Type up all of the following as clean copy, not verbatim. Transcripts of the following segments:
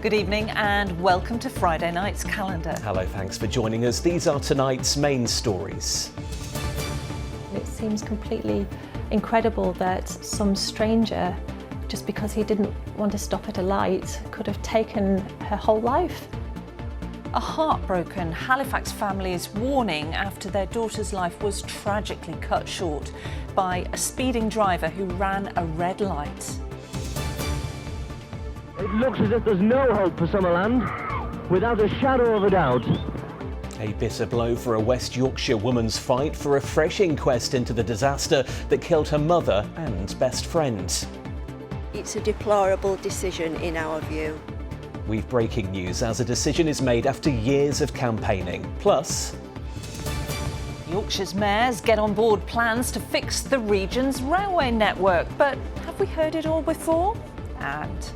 Good evening and welcome to Friday night's calendar. Hello, thanks for joining us. These are tonight's main stories. It seems completely incredible that some stranger, just because he didn't want to stop at a light, could have taken her whole life. A heartbroken Halifax family is warning after their daughter's life was tragically cut short by a speeding driver who ran a red light. It looks as if there's no hope for Summerland, without a shadow of a doubt. A bitter blow for a West Yorkshire woman's fight for a fresh inquest into the disaster that killed her mother and best friend. It's a deplorable decision in our view. We've breaking news as a decision is made after years of campaigning. Plus, Yorkshire's mayors get on board plans to fix the region's railway network. But have we heard it all before? And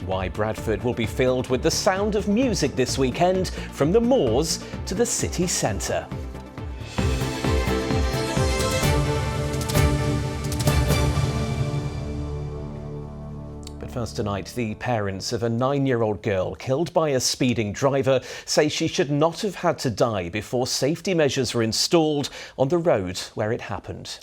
why Bradford will be filled with the sound of music this weekend, from the moors to the city centre. But first tonight, the parents of a 9-year-old girl killed by a speeding driver say she should not have had to die before safety measures were installed on the road where it happened.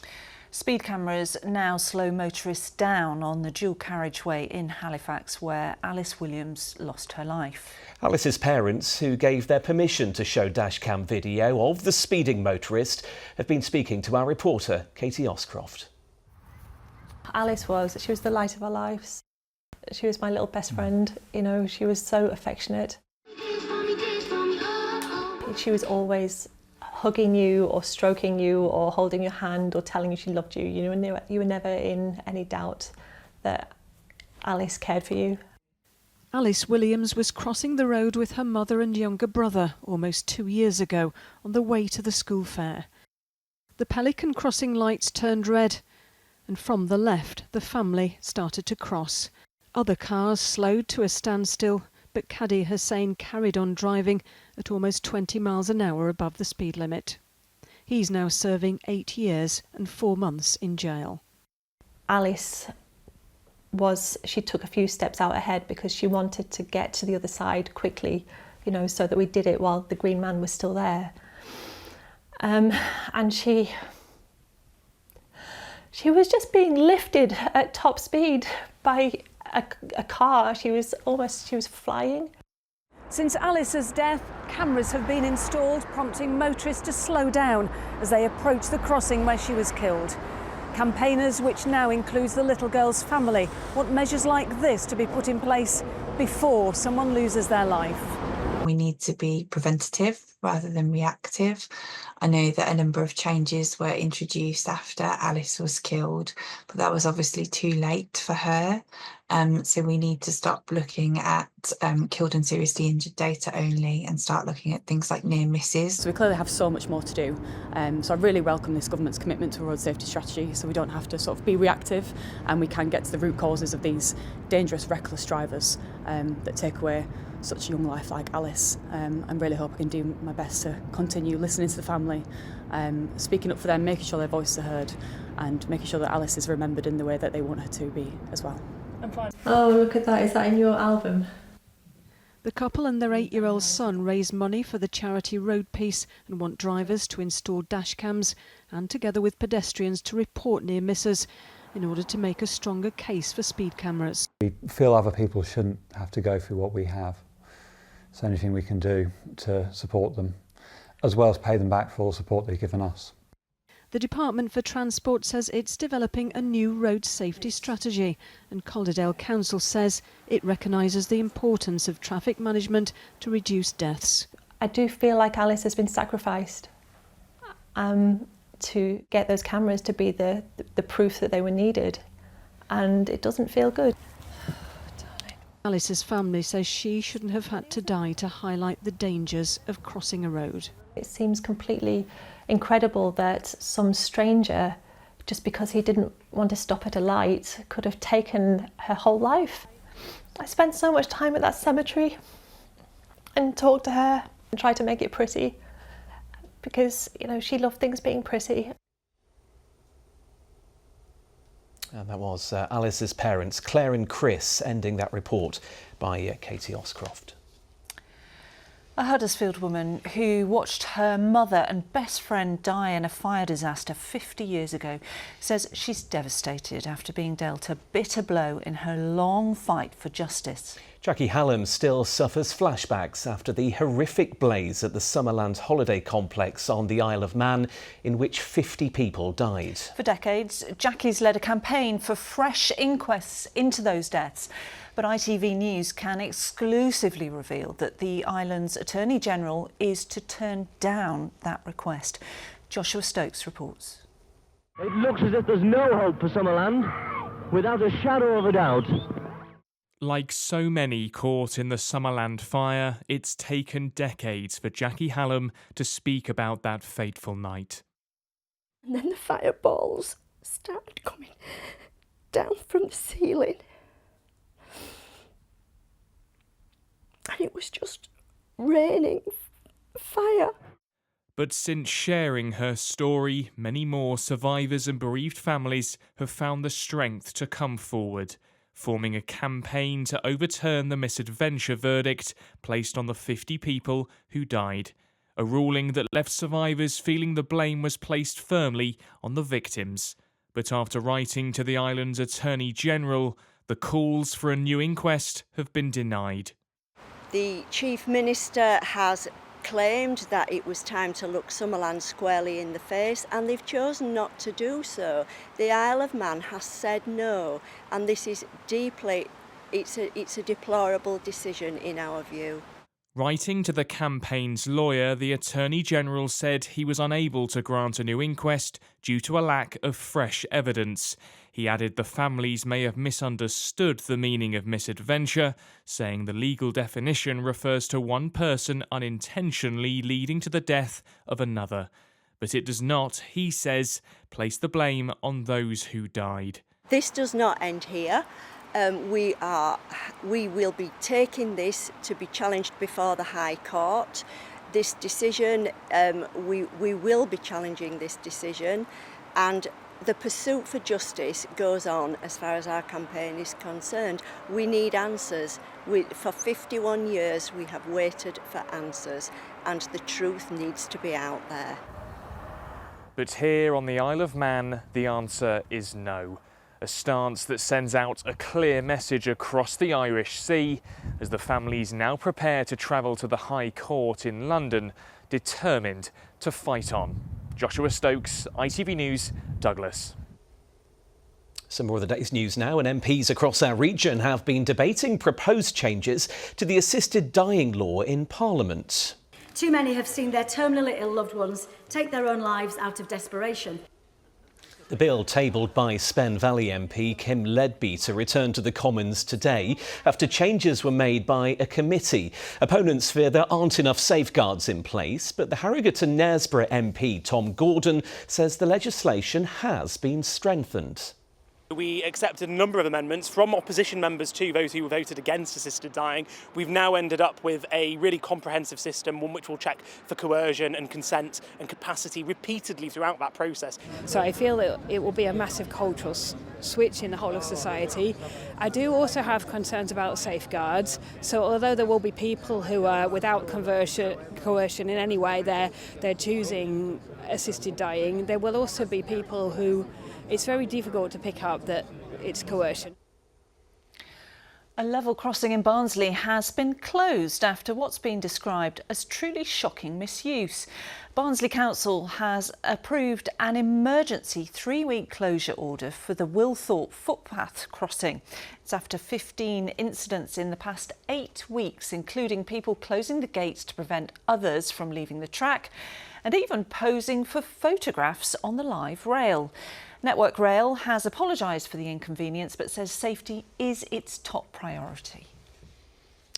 speed cameras now slow motorists down on the dual carriageway in Halifax where Alice Williams lost her life. Alice's parents, who gave their permission to show dashcam video of the speeding motorist, have been speaking to our reporter, Katie Oscroft. Alice she was the light of our lives. She was my little best friend, you know, she was so affectionate. She was always hugging you or stroking you or holding your hand or telling you she loved you. You know, you were never in any doubt that Alice cared for you. Alice Williams was crossing the road with her mother and younger brother almost 2 years ago on the way to the school fair. The Pelican crossing lights turned red, and from the left the family started to cross. Other cars slowed to a standstill, but Kadi Hussain carried on driving at almost 20 miles an hour above the speed limit. He's now serving 8 years and 4 months in jail. Alice she took a few steps out ahead because she wanted to get to the other side quickly, you know, so that we did it while the green man was still there. And she was just being lifted at top speed by a car. She was flying. Since Alice's death, cameras have been installed, prompting motorists to slow down as they approach the crossing where she was killed. Campaigners, which now includes the little girl's family, want measures like this to be put in place before someone loses their life. We need to be preventative rather than reactive. I know that a number of changes were introduced after Alice was killed, but that was obviously too late for her. So we need to stop looking at killed and seriously injured data only and start looking at things like near misses. So we clearly have so much more to do. So I really welcome this government's commitment to a road safety strategy, so we don't have to sort of be reactive and we can get to the root causes of these dangerous, reckless drivers that take away such a young life like Alice. I really hope I can do my best to continue listening to the family, speaking up for them, making sure their voices are heard and making sure that Alice is remembered in the way that they want her to be as well. Oh, look at that. Is that in your album? The couple and their 8-year-old son raised money for the charity Road Peace and want drivers to install dashcams and, together with pedestrians, to report near misses in order to make a stronger case for speed cameras. We feel other people shouldn't have to go through what we have. It's anything we can do to support them, as well as pay them back for all the support they've given us. The Department for Transport says it's developing a new road safety strategy, and Calderdale Council says it recognises the importance of traffic management to reduce deaths. I do feel like Alice has been sacrificed to get those cameras to be the proof that they were needed, and it doesn't feel good. Alice's family says she shouldn't have had to die to highlight the dangers of crossing a road. It seems completely incredible that some stranger, just because he didn't want to stop at a light, could have taken her whole life. I spent so much time at that cemetery and talked to her and tried to make it pretty because, you know, she loved things being pretty. And that was Alice's parents, Claire and Chris, ending that report by Katie Oscroft. A Huddersfield woman who watched her mother and best friend die in a fire disaster 50 years ago says she's devastated after being dealt a bitter blow in her long fight for justice. Jackie Hallam still suffers flashbacks after the horrific blaze at the Summerland holiday complex on the Isle of Man, in which 50 people died. For decades, Jackie's led a campaign for fresh inquests into those deaths. But ITV News can exclusively reveal that the island's Attorney General is to turn down that request. Joshua Stokes reports. It looks as if there's no hope for Summerland, without a shadow of a doubt. Like so many caught in the Summerland Fire, it's taken decades for Jackie Hallam to speak about that fateful night. And then the fireballs started coming down from the ceiling. And it was just raining fire. But since sharing her story, many more survivors and bereaved families have found the strength to come forward, forming a campaign to overturn the misadventure verdict placed on the 50 people who died. A ruling that left survivors feeling the blame was placed firmly on the victims. But after writing to the island's Attorney General, the calls for a new inquest have been denied. The Chief Minister has claimed that it was time to look Summerland squarely in the face, and they've chosen not to do so. The Isle of Man has said no, and this is it's a deplorable decision in our view. Writing to the campaign's lawyer, the Attorney General said he was unable to grant a new inquest due to a lack of fresh evidence. He added the families may have misunderstood the meaning of misadventure, saying the legal definition refers to one person unintentionally leading to the death of another. But it does not, he says, place the blame on those who died. This does not end here. We will be taking this to be challenged before the High Court. This decision, we will be challenging this decision, and the pursuit for justice goes on as far as our campaign is concerned. We need answers. For 51 years we have waited for answers, and the truth needs to be out there. But here on the Isle of Man, the answer is no. A stance that sends out a clear message across the Irish Sea as the families now prepare to travel to the High Court in London, determined to fight on. Joshua Stokes, ITV News, Douglas. Some more of the day's news now, and MPs across our region have been debating proposed changes to the assisted dying law in Parliament. Too many have seen their terminally ill loved ones take their own lives out of desperation. The bill tabled by Spen Valley MP Kim Leadbeater returned to the Commons today after changes were made by a committee. Opponents fear there aren't enough safeguards in place, but the Harrogate and Knaresborough MP Tom Gordon says the legislation has been strengthened. We accepted a number of amendments from opposition members to those who voted against assisted dying. We've now ended up with a really comprehensive system, one which will check for coercion and consent and capacity repeatedly throughout that process. So I feel that it will be a massive cultural switch in the whole of society. I do also have concerns about safeguards. So although there will be people who are without coercion in any way, they're choosing assisted dying, there will also be people who it's very difficult to pick up that it's coercion. A level crossing in Barnsley has been closed after what's been described as truly shocking misuse. Barnsley Council has approved an emergency 3-week closure order for the Wilthorpe footpath crossing. It's after 15 incidents in the past 8 weeks, including people closing the gates to prevent others from leaving the track and even posing for photographs on the live rail. Network Rail has apologised for the inconvenience but says safety is its top priority.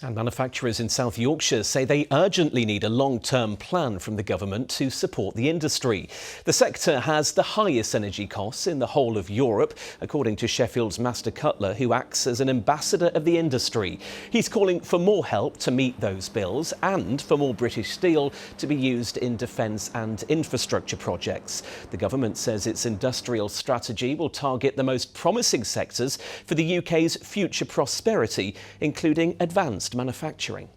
And manufacturers in South Yorkshire say they urgently need a long-term plan from the government to support the industry. The sector has the highest energy costs in the whole of Europe, according to Sheffield's Master Cutler, who acts as an ambassador of the industry. He's calling for more help to meet those bills and for more British steel to be used in defence and infrastructure projects. The government says its industrial strategy will target the most promising sectors for the UK's future prosperity, including advanced manufacturing.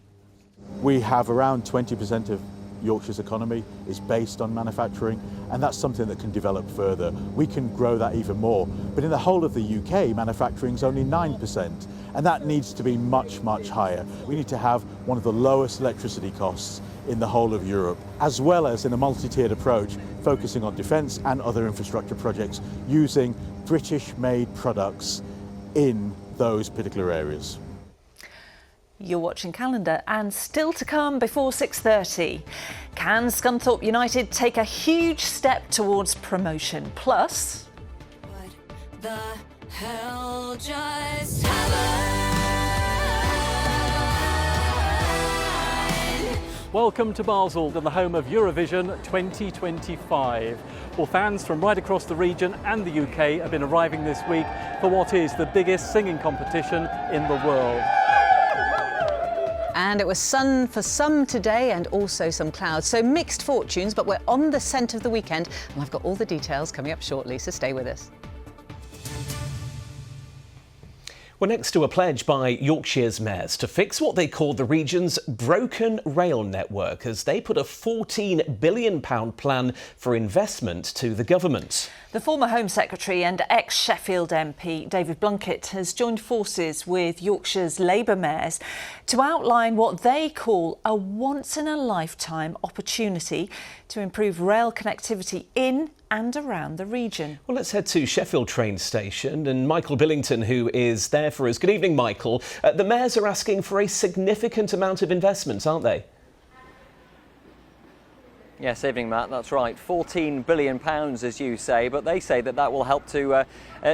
We have around 20% of Yorkshire's economy is based on manufacturing, and that's something that can develop further. We can grow that even more, but in the whole of the UK, manufacturing is only 9%, and that needs to be much, much higher. We need to have one of the lowest electricity costs in the whole of Europe, as well as in a multi-tiered approach, focusing on defence and other infrastructure projects, using British-made products in those particular areas. You're watching Calendar, and still to come before 6:30. Can Scunthorpe United take a huge step towards promotion? Plus, what the hell just happened? Welcome to Basel, the home of Eurovision 2025. Well, fans from right across the region and the UK have been arriving this week for what is the biggest singing competition in the world. And it was sun for some today and also some clouds, so mixed fortunes, but we're on the scent of the weekend and I've got all the details coming up shortly, so stay with us. We're next to a pledge by Yorkshire's mayors to fix what they call the region's broken rail network as they put a £14 billion plan for investment to the government. the former Home Secretary and ex-Sheffield MP David Blunkett has joined forces with Yorkshire's Labour mayors to outline what they call a once-in-a-lifetime opportunity to improve rail connectivity in and around the region. Well, let's head to Sheffield train station and Michael Billington, who is there for us. Good evening, Michael. The mayors are asking for a significant amount of investment, aren't they? Yes, evening, Matt. That's right. £14 billion, as you say, but they say that that will help to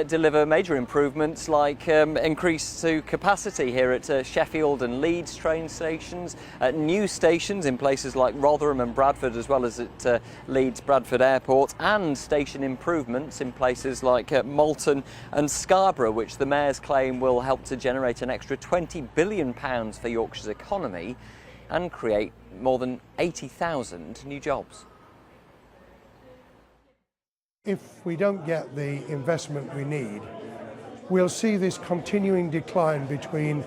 deliver major improvements like increase to capacity here at Sheffield and Leeds train stations, new stations in places like Rotherham and Bradford, as well as at Leeds Bradford Airport, and station improvements in places like Malton and Scarborough, which the mayors claim will help to generate an extra £20 billion for Yorkshire's economy and create more than 80,000 new jobs. If we don't get the investment we need, we'll see this continuing decline between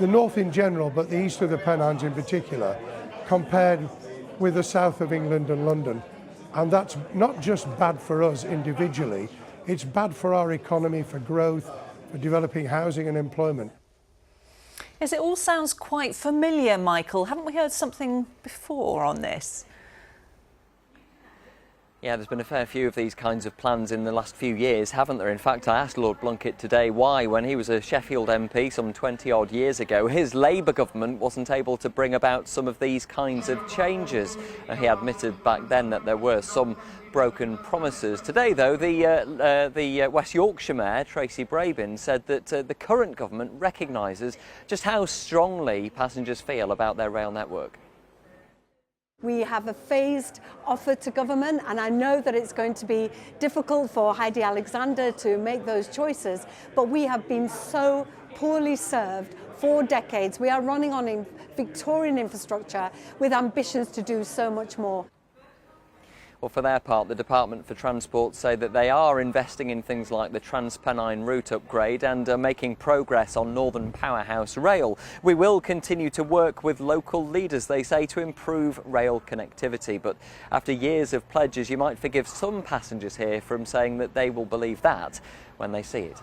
the north in general, but the east of the Pennines in particular, compared with the south of England and London. And that's not just bad for us individually, it's bad for our economy, for growth, for developing housing and employment. Yes, it all sounds quite familiar, Michael. Haven't we heard something before on this? Yeah, there's been a fair few of these kinds of plans in the last few years, haven't there? In fact, I asked Lord Blunkett today why, when he was a Sheffield MP some 20-odd years ago, his Labour government wasn't able to bring about some of these kinds of changes. He admitted back then that there were some broken promises. Today, though, the West Yorkshire Mayor, Tracy Brabin, said that the current government recognises just how strongly passengers feel about their rail network. We have a phased offer to government, and I know that it's going to be difficult for Heidi Alexander to make those choices, but we have been so poorly served for decades. We are running on Victorian infrastructure with ambitions to do so much more. Well, for their part, the Department for Transport say that they are investing in things like the Trans-Pennine route upgrade and are making progress on Northern Powerhouse Rail. We will continue to work with local leaders, they say, to improve rail connectivity. But after years of pledges, you might forgive some passengers here from saying that they will believe that when they see it.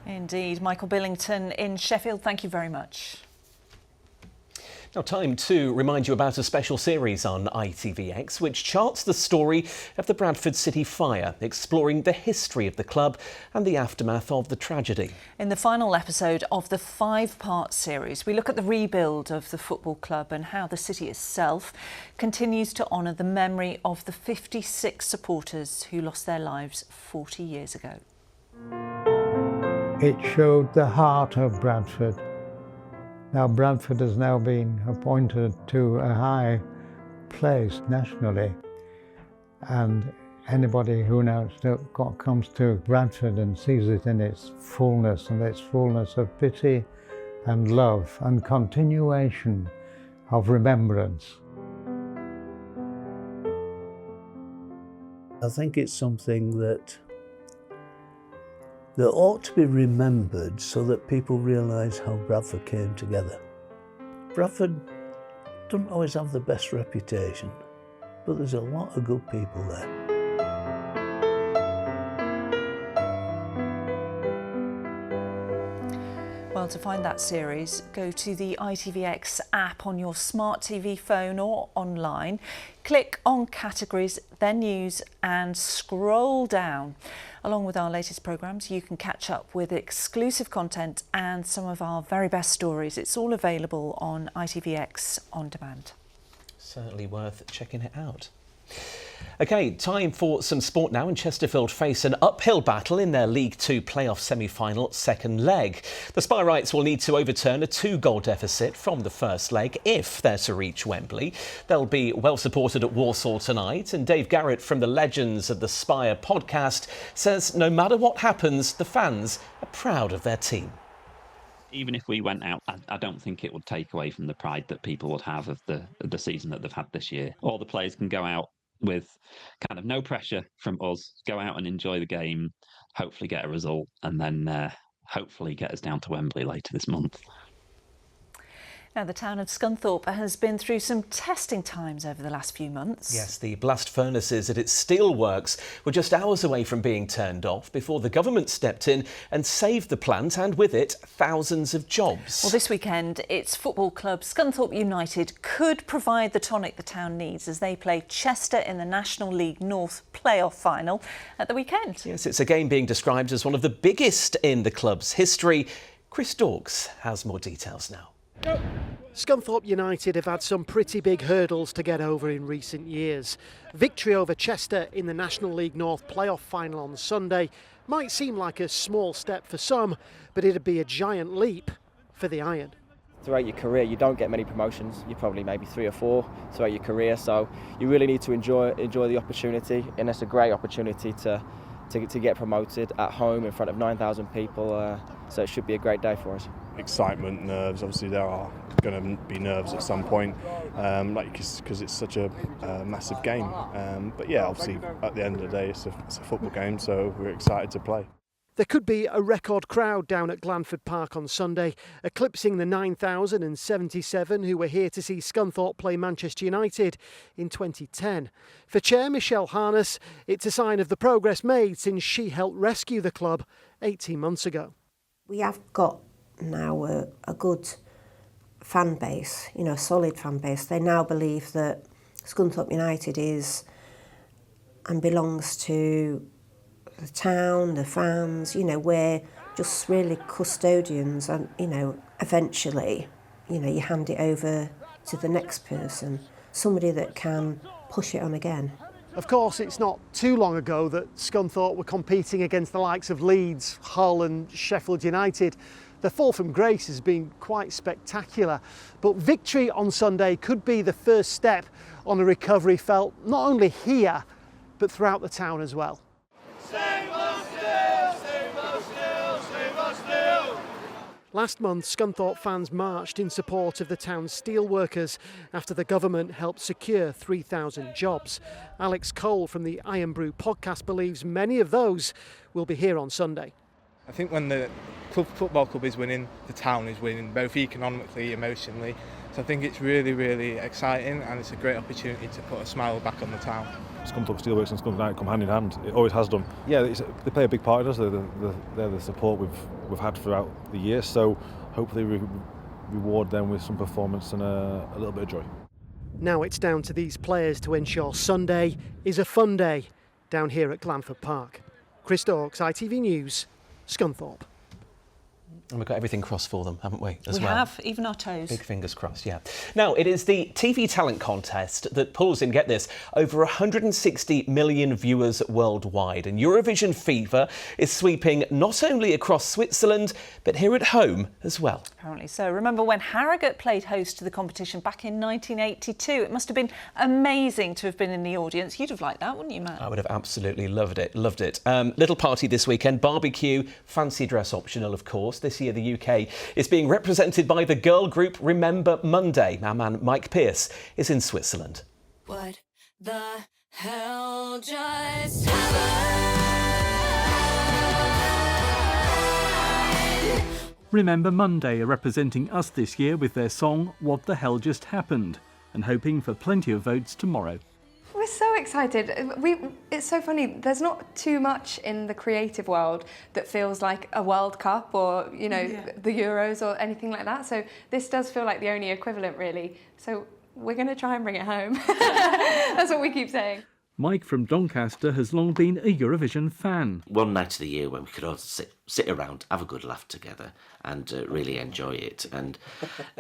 Indeed. Michael Billington in Sheffield, thank you very much. Now, time to remind you about a special series on ITVX which charts the story of the Bradford City Fire, exploring the history of the club and the aftermath of the tragedy. In the final episode of the 5-part series, we look at the rebuild of the football club and how the city itself continues to honour the memory of the 56 supporters who lost their lives 40 years ago. It showed the heart of Bradford. Now Bradford has now been appointed to a high place nationally, and anybody who now comes to Bradford and sees it in its fullness, and its fullness of pity and love and continuation of remembrance. I think it's something that ought to be remembered so that people realise how Bradford came together. Bradford doesn't always have the best reputation, but there's a lot of good people there. Well, to find that series, go to the ITVX app on your smart TV phone or online. Click on categories, then news, and scroll down. Along with our latest programmes, you can catch up with exclusive content and some of our very best stories. It's all available on ITVX On Demand. Certainly worth checking it out. OK, time for some sport now, and Chesterfield face an uphill battle in their League Two playoff semi-final second leg. The Spyrites will need to overturn a 2-goal deficit from the first leg if they're to reach Wembley. They'll be well supported at Walsall tonight, and Dave Garrett from the Legends of the Spire podcast says no matter what happens, the fans are proud of their team. Even if we went out, I don't think it would take away from the pride that people would have of the season that they've had this year. All the players can go out with kind of no pressure from us, go out and enjoy the game, hopefully get a result, and then hopefully get us down to Wembley later this month. Now, the town of Scunthorpe has been through some testing times over the last few months. Yes, the blast furnaces at its steelworks were just hours away from being turned off before the government stepped in and saved the plant, and with it, thousands of jobs. Well, this weekend, its football club Scunthorpe United could provide the tonic the town needs as they play Chester in the National League North playoff final at the weekend. Yes, it's a game being described as one of the biggest in the club's history. Chris Dawkes has more details now. Scunthorpe United have had some pretty big hurdles to get over in recent years. Victory over Chester in the National League North playoff final on Sunday might seem like a small step for some, but it'd be a giant leap for the Iron. Throughout your career, you don't get many promotions. You're probably maybe 3 or 4 throughout your career, so you really need to enjoy the opportunity, and it's a great opportunity to get promoted at home in front of 9,000 people, so it should be a great day for us. Excitement, nerves, obviously there are going to be nerves at some point, because it's such a massive game, but yeah, obviously at the end of the day it's a football game, so we're excited to play. There could be a record crowd down at Glanford Park on Sunday, eclipsing the 9,077 who were here to see Scunthorpe play Manchester United in 2010. For Chair Michelle Harness, it's a sign of the progress made since she helped rescue the club 18 months ago. We have got now a good fan base, a solid fan base. They now believe that Scunthorpe United is and belongs to the town, the fans, we're just really custodians, and, eventually, you hand it over to the next person, somebody that can push it on again. Of course, it's not too long ago that Scunthorpe were competing against the likes of Leeds, Hull and Sheffield United. The fall from grace has been quite spectacular, but victory on Sunday could be the first step on a recovery felt not only here, but throughout the town as well. Last month, Scunthorpe fans marched in support of the town's steelworkers after the government helped secure 3,000 jobs. Alex Cole from the Iron Brew podcast believes many of those will be here on Sunday. I think when the football club is winning, the town is winning, both economically, emotionally. So I think it's really, really exciting, and it's a great opportunity to put a smile back on the town. Scunthorpe Steelworks and Scunthorpe United come hand in hand. It always has done. Yeah, they play a big part in us. They're the support we've had throughout the year. So hopefully we reward them with some performance and a little bit of joy. Now it's down to these players to ensure Sunday is a fun day down here at Glanford Park. Chris Dawkes, ITV News, Scunthorpe. And we've got everything crossed for them, haven't we, as we well? have, even our toes. Big fingers crossed, yeah. Now, it is the TV talent contest that pulls in, get this, over 160 million viewers worldwide. And Eurovision fever is sweeping not only across Switzerland, but here at home as well. Apparently so. Remember when Harrogate played host to the competition back in 1982? It must have been amazing to have been in the audience. You'd have liked that, wouldn't you, Matt? I would have absolutely loved it, little party this weekend, barbecue, fancy dress optional, of course. This year the UK is being represented by the girl group Remember Monday. Our man Mike Pearce is in Switzerland. What the hell just happened? Remember Monday are representing us this year with their song What the Hell Just Happened, and hoping for plenty of votes tomorrow. We're so excited. It's so funny. There's not too much in the creative world that feels like a World Cup or, you know, the Euros or anything like that. So this does feel like the only equivalent, really. So we're going to try and bring it home. That's what we keep saying. Mike from Doncaster has long been a Eurovision fan. One night of the year when we could all sit around, have a good laugh together and really enjoy it. And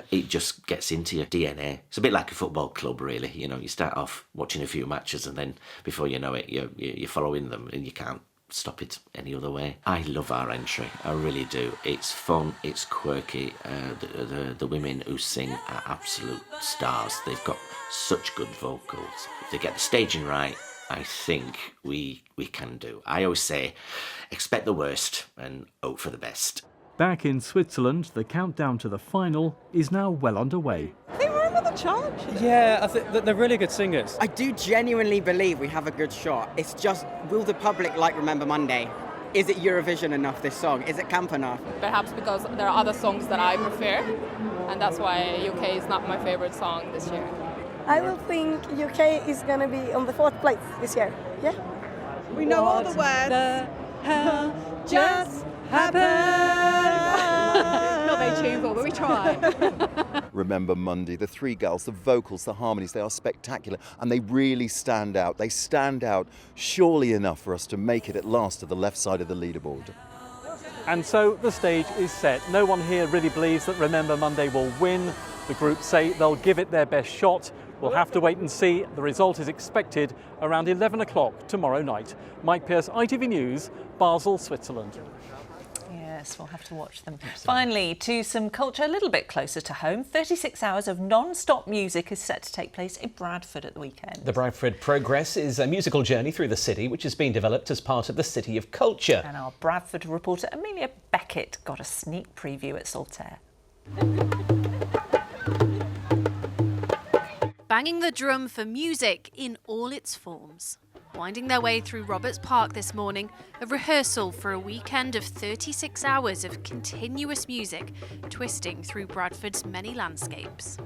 it just gets into your DNA. It's a bit like a football club, really. You know, you start off watching a few matches and then before you know it, you're following them and you can't stop it any other way. I love our entry, I really do. It's fun, it's quirky. The women who sing are absolute stars. They've got such good vocals. If they get the staging right, I think we can do. I always say, expect the worst and hope for the best. Back in Switzerland, the countdown to the final is now well underway. They remember the charge? Yeah, I think that they're really good singers. I do genuinely believe we have a good shot. It's just, will the public like Remember Monday? Is it Eurovision enough, this song? Is it camp enough? Perhaps because there are other songs that I prefer, and that's why UK is not my favourite song this year. I will think UK is going to be on the 4th place this year, yeah? We know all the words. The hell just happened? Not very tuneful, but we try. Remember Monday, the three girls, the vocals, the harmonies, they are spectacular and they really stand out. They stand out surely enough for us to make it at last to the left side of the leaderboard. And so the stage is set. No one here really believes that Remember Monday will win. The group say they'll give it their best shot. We'll have to wait and see. The result is expected around 11 o'clock tomorrow night. Mike Pearce, ITV News, Basel, Switzerland. Yes, we'll have to watch them. Finally, to some culture a little bit closer to home. 36 hours of non-stop music is set to take place in Bradford at the weekend. The Bradford Progress is a musical journey through the city which has been developed as part of the City of Culture. And our Bradford reporter Amelia Beckett got a sneak preview at Saltaire. Banging the drum for music in all its forms. Winding their way through Roberts Park this morning, a rehearsal for a weekend of 36 hours of continuous music, twisting through Bradford's many landscapes.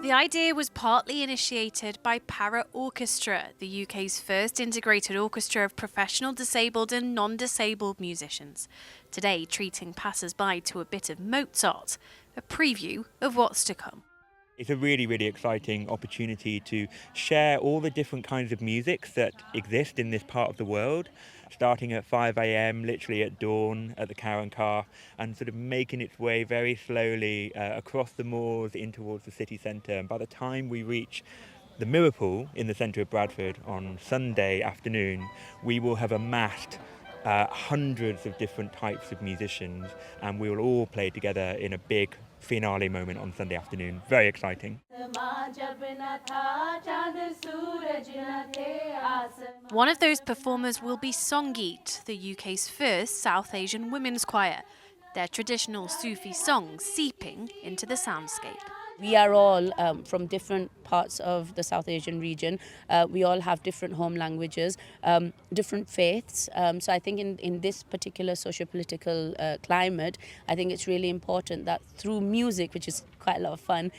The idea was partly initiated by Para Orchestra, the UK's first integrated orchestra of professional disabled and non-disabled musicians. Today, treating passers-by to a bit of Mozart, a preview of what's to come. It's a really, really exciting opportunity to share all the different kinds of music that exist in this part of the world, starting at 5 a.m, literally at dawn at the Cow and Calf, and sort of making its way very slowly across the moors in towards the city centre. And by the time we reach the Mirror Pool in the centre of Bradford on Sunday afternoon, we will have amassed hundreds of different types of musicians, and we will all play together in a big finale moment on Sunday afternoon. Very exciting. One of those performers will be Sangeet, the UK's first South Asian women's choir. Their traditional Sufi songs seeping into the soundscape. We are all from different parts of the South Asian region. We all have different home languages, different faiths. So I think in this particular socio-political climate, I think it's really important that through music, which is quite a lot of fun,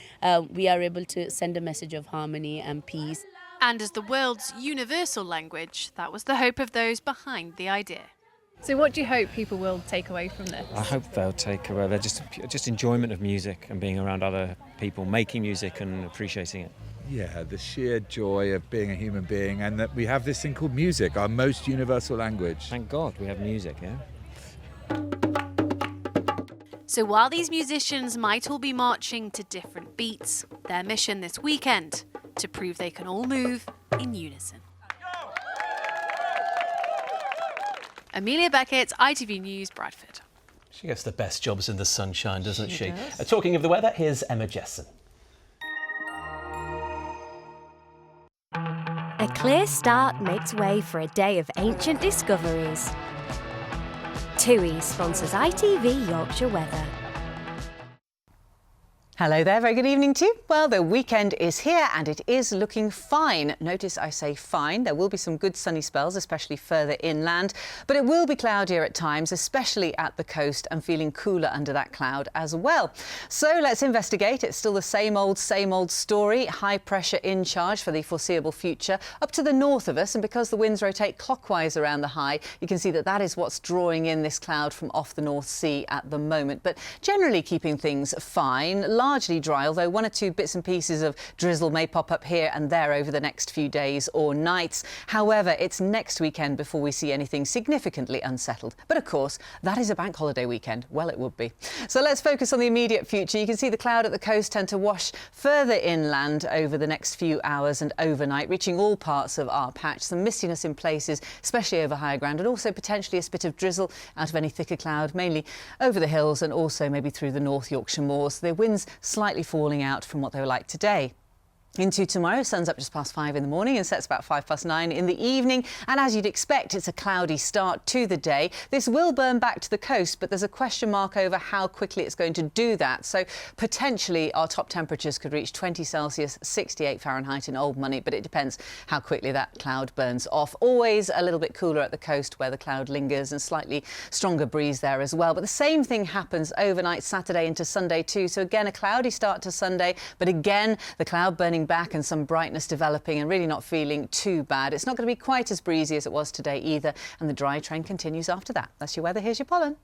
we are able to send a message of harmony and peace. And as the world's universal language, that was the hope of those behind the idea. So what do you hope people will take away from this? I hope they'll take away just enjoyment of music and being around other people making music and appreciating it. Yeah, the sheer joy of being a human being, and that we have this thing called music, our most universal language. Thank God we have music, yeah? So while these musicians might all be marching to different beats, their mission this weekend to prove they can all move in unison. Amelia Beckett, ITV News, Bradford. She gets the best jobs in the sunshine, doesn't she? does. Talking of the weather, here's Emma Jesson. A clear start makes way for a day of ancient discoveries. TUI sponsors ITV Yorkshire weather. Hello there, very good evening to you. Well, the weekend is here and it is looking fine. Notice I say fine. There will be some good sunny spells, especially further inland, but it will be cloudier at times, especially at the coast, and feeling cooler under that cloud as well. So let's investigate. It's still the same old story. High pressure in charge for the foreseeable future up to the north of us, and because the winds rotate clockwise around the high, you can see that that is what's drawing in this cloud from off the North Sea at the moment, but generally keeping things fine. Largely dry, although one or two bits and pieces of drizzle may pop up here and there over the next few days or nights. However, it's next weekend before we see anything significantly unsettled. But of course, that is a bank holiday weekend. Well, it would be. So let's focus on the immediate future. You can see the cloud at the coast tend to wash further inland over the next few hours and overnight, reaching all parts of our patch. Some mistiness in places, especially over higher ground, and also potentially a spit of drizzle out of any thicker cloud, mainly over the hills and also maybe through the North Yorkshire moors. The winds slightly falling out from what they were like today. Into tomorrow, sun's up just past 5 in the morning and sets about 9:05 in the evening. And as you'd expect, it's a cloudy start to the day. This will burn back to the coast, but there's a question mark over how quickly it's going to do that. So potentially our top temperatures could reach 20 Celsius, 68 Fahrenheit in Old Money, but it depends how quickly that cloud burns off. Always a little bit cooler at the coast where the cloud lingers, and slightly stronger breeze there as well. But the same thing happens overnight Saturday into Sunday too. So again, a cloudy start to Sunday, but again, the cloud burning back and some brightness developing, and really not feeling too bad. It's not going to be quite as breezy as it was today either, and the dry trend continues after that. That's your weather. Here's your pollen.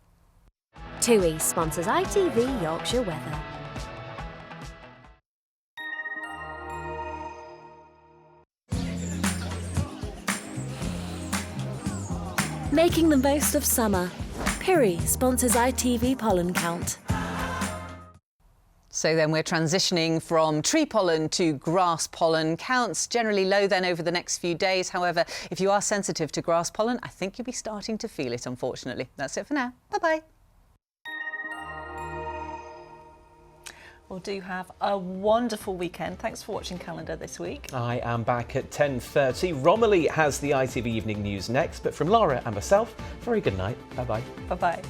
TUI sponsors ITV Yorkshire weather. Making the most of summer. Piri sponsors ITV pollen count. So then we're transitioning from tree pollen to grass pollen. Counts generally low then over the next few days. However, if you are sensitive to grass pollen, I think you'll be starting to feel it, unfortunately. That's it for now. Bye-bye. Well, do have a wonderful weekend. Thanks for watching Calendar this week. I am back at 10:30. Romilly has the ITV Evening News next, but from Laura and myself, very good night. Bye-bye. Bye-bye.